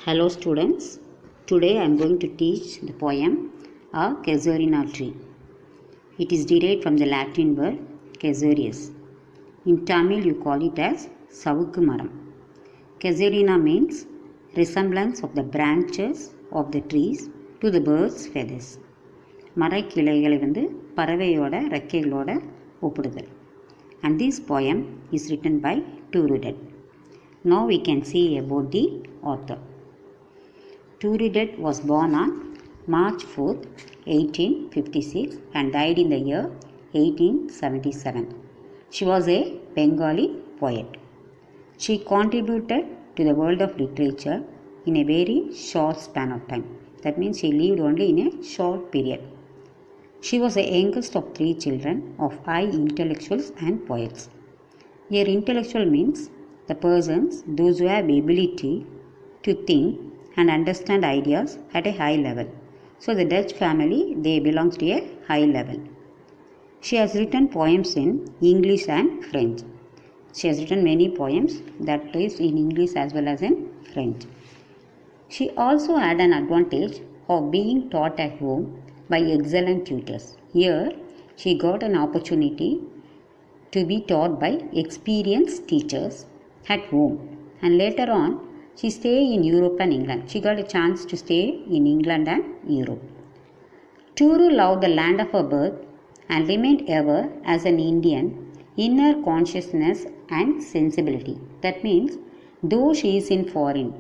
Hello students, today I am going to teach the poem A Casuarina Tree. It is derived from the Latin word Casuarius. In Tamil you call it as Savukku Maram. Casuarina means resemblance of the branches of the trees to the bird's feathers. மரக்கிளைகளை பறவையோட ரெக்கைகளோட ஒப்பிடுதல். And this poem is written by Turudet. Now we can see about the author. Turudet was born on March 4th, 1856 and died in the year 1877. She was a Bengali poet. She contributed to the world of literature in a very short span of time. That means she lived only in a short period. She was the youngest of 3 children of high intellectuals and poets. Here intellectual means the persons, those who have ability to think and understand ideas at a high level. So the Dutch family, they belong to a high level. She has written poems in English and French. She has written many poems that is in English as well as in French. She also had an advantage of being taught at home by excellent tutors. Here she got an opportunity to be taught by experienced teachers at home, and later on she stayed in Europe and England. She got a chance to stay in England and Europe. Turu loved the land of her birth and remained ever as an Indian in her consciousness and sensibility. That means, though she is in foreign,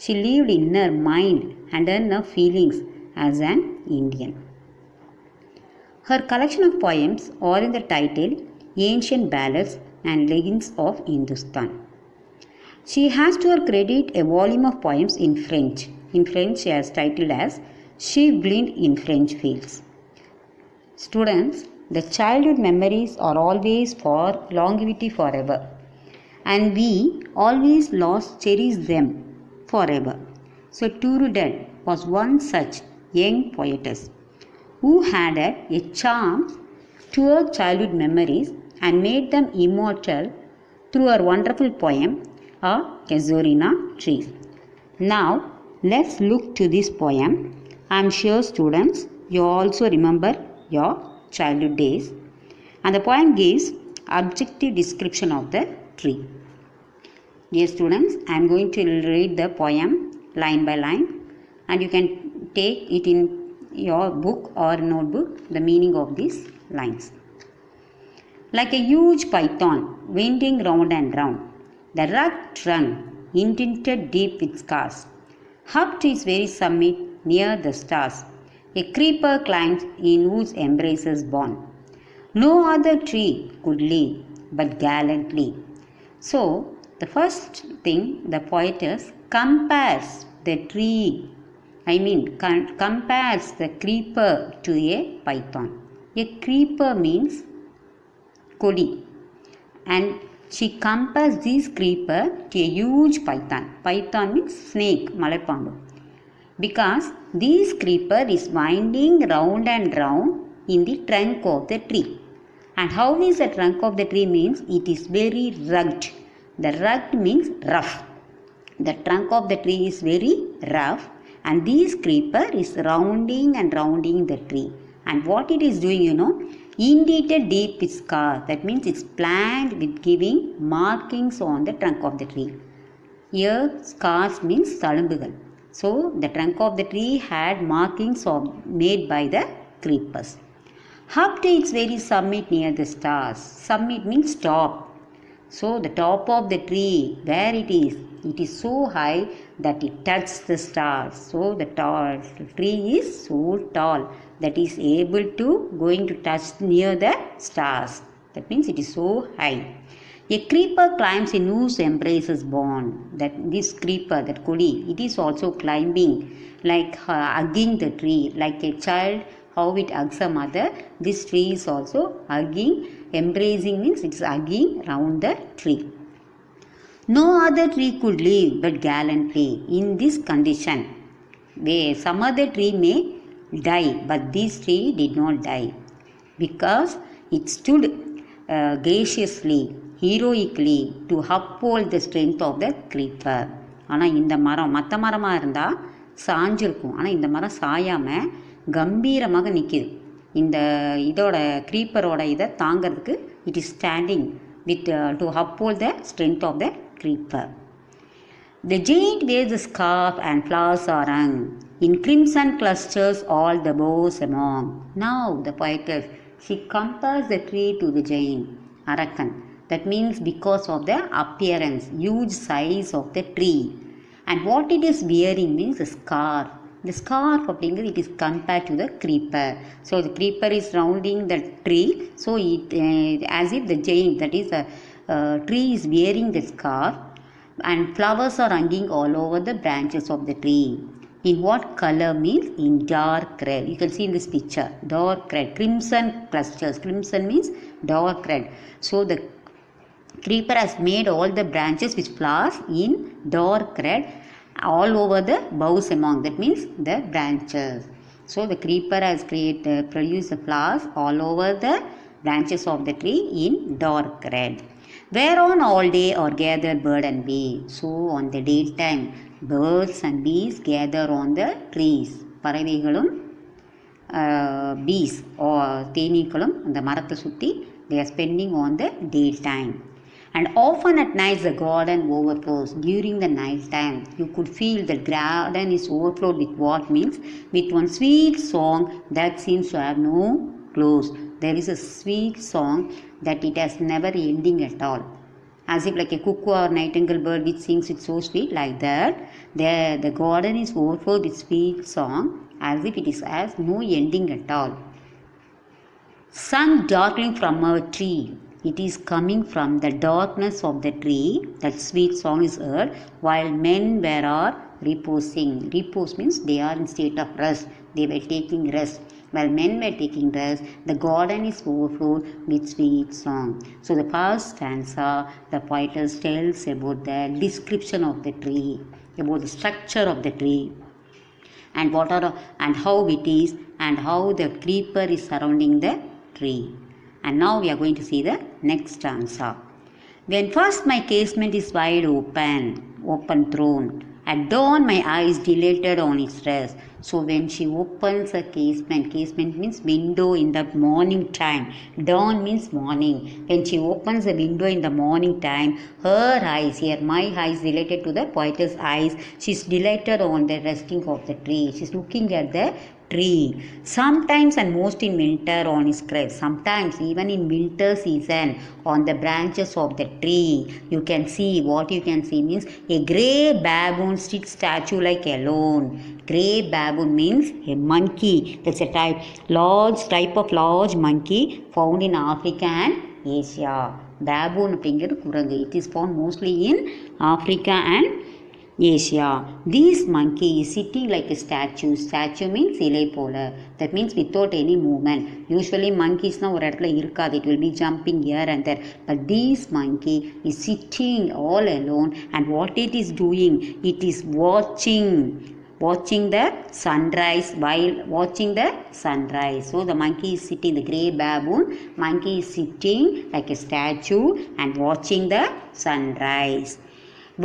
she lived in her mind and in her feelings as an Indian. Her collection of poems are in the title Ancient Ballads and Legends of Hindustan. She has to her credit a volume of poems in French. In French, she has titled as She Gleaned in French Fields. Students, the childhood memories are always for longevity forever, and we always lost cherish them forever. So Turudet was one such young poetess who had a charm to her childhood memories and made them immortal through her wonderful poem A Casuarina Tree. Now let's look to this poem. I am sure students you also remember your childhood days, and the poem gives objective description of the tree. Dear students, I am going to read the poem line by line, and you can take it in your book or notebook the meaning of these lines. Like a huge python winding round and round, the rugged trunk indented deep with scars, up to its very summit near the stars, a creeper climbs in whose embraces born. No other tree could live but gallantly. So, the first thing the poetess compares the tree, compares the creeper to a python. A creeper means kodi, and she compares this creeper to a huge python. Python means snake, malapandu. Because this creeper is winding round and round in the trunk of the tree. And how is the trunk of the tree means? It is very rugged. The rugged means rough. The trunk of the tree is very rough, and this creeper is rounding and rounding the tree. And what it is doing, indented deep with scar. That means it's planned with giving markings on the trunk of the tree. Here scars means salumbugal. So the trunk of the tree had markings made by the creepers. Up to its very summit near the stars. Summit means top. So the top of the tree, where it is so high that it touches the stars. So the tree is so tall that is able to going to touch near the stars. That means it is so high. A creeper climbs in whose embrace is born. That this creeper, that kodi, it is also climbing, like hugging the tree, like a child how it hugs a mother. This tree is also hugging. Embracing means it is hugging round the tree. No other tree could live but gallantly. In this condition, where some other tree may die, but this tree did not die, because it stood graciously, heroically to uphold the strength of the creeper. ஆனால் இந்த மரம் மற்ற மரமாக இருந்தால் சாஞ்சிருக்கும். ஆனால் இந்த மரம் சாயாமல் கம்பீரமாக நிற்கிது. இந்த இதோட க்ரீப்பரோட இதை தாங்கிறதுக்கு it is standing with to uphold the strength of the creeper. The giant wears a scarf and flowers are hung in crimson clusters all the boughs among. Now the poetess, she compares the tree to the giant Arakan. That means because of the appearance, huge size of the tree. And what it is wearing means a scarf. The scarf அப்படிங்கிறது it is compared to the creeper. So the creeper is surrounding the tree. So it as if the giant, that is the tree, is wearing the scarf, and flowers are hanging all over the branches of the tree. In what color means in dark red. You can see in this picture, dark red, crimson clusters. Crimson means dark red. So the creeper has made all the branches with flowers in dark red all over the boughs among. That means the branches. So the creeper has produced the flowers all over the branches of the tree in dark red. Whereon all day are gathered bird and bee. So on the daytime, birds and bees gather on the trees. பறவைகளும் bees or தேனீக்களும் அந்த மரத்தை சுற்றி they are spending on the daytime. And often at night the garden overflows. During the night time, you could feel the garden is overflowed with what means with one sweet song that seems to have no close. There is a sweet song that it has never ending at all. As if like a cuckoo or nightingale bird which sings it so sweet, like that, the garden is overflowed with sweet song as if it is has no ending at all. Sun darkling from a tree. It is coming from the darkness of the tree. That sweet song is heard while men are reposing. Repose means they are in state of rest. They were taking rest. While men were taking rest, the garden is overflowed with sweet song. So the first stanza, the poetess tells about the description of the tree, about the structure of the tree, and and how it is, and how the creeper is surrounding the tree. And now we are going to see the next stanza. When first my casement is wide open thrown, at dawn my eyes dilated on its rest. So when she opens a casement means window in the morning time. Dawn means morning. When she opens a window in the morning time, her eyes, here my eyes related to the poetess eyes, she's delighted on the resting of the tree. She's looking at the tree. Sometimes and most in winter on its crest. Sometimes even in winter season on the branches of the tree. You can see, what you can see means a grey baboon sits statue like alone. Grey baboon means a monkey. That's a type of large monkey found in Africa and Asia. Baboon அப்படிங்கிறது குரங்கு. It is found mostly in Africa and Asia. This monkey is sitting like a statue. Statue means இலை போல. That means without any movement. Usually monkeys ஒரு இடத்துல இருக்காது. It will be jumping here and there. But this monkey is sitting all alone, and what it is doing? It is watching the sunrise while watching the sunrise. So the monkey is sitting, the grey baboon monkey is sitting like a statue and watching the sunrise.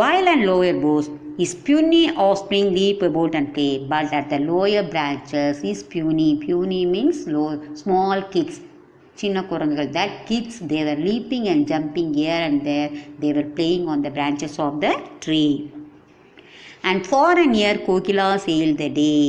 While on lower boughs, his puny offspring leap about and play, but at the lower branches is puny. Puny means small kids. சின்ன குரங்குகள். That kids, they were leaping and jumping here and there. They were playing on the branches of the tree. And far and near Kokila sailed the day.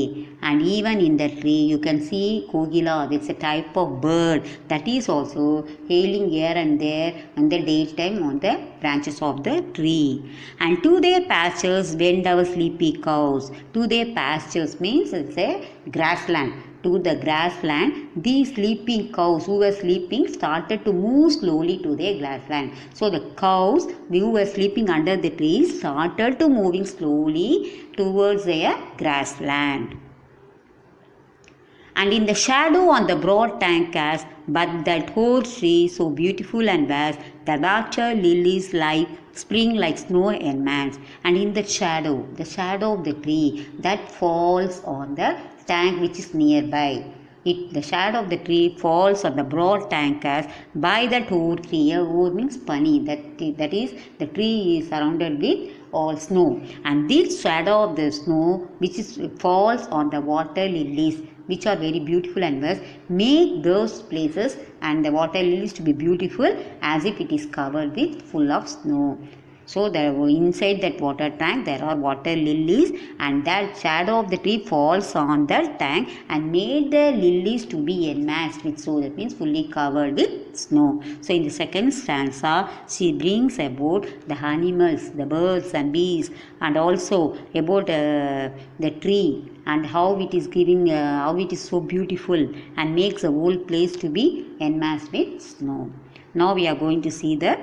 And even in the tree you can see Kokila. It's a type of bird that is also hailing here and there in the daytime on the branches of the tree. And to their pastures went our sleepy cows. To their pastures means it's a grassland. To the grassland, these sleeping cows who were sleeping started to move slowly to their grassland. So the cows who were sleeping under the trees started to moving slowly towards their grassland. And in the shadow on the broad tank cast, but that whole tree so beautiful and vast, the water lilies like spring like snow enmans. And in the shadow of the tree that falls on the tank which is nearby. The shadow of the tree falls on the broad tankers by that oak tree. Oak means pani. That is, the tree is surrounded with or snow, and this shadow of the snow which falls on the water lilies, which are very beautiful and vast, make those places and the water lilies to be beautiful as if it is covered with full of snow. So there inside that water tank there are water lilies, and that shadow of the tree falls on the tank and made the lilies to be enmasked with, so that means fully covered with snow. So in the second stanza she brings about the animals, the birds and bees, and also about the tree and how it is giving how it is so beautiful and makes the whole place to be enmasked with snow. Now we are going to see the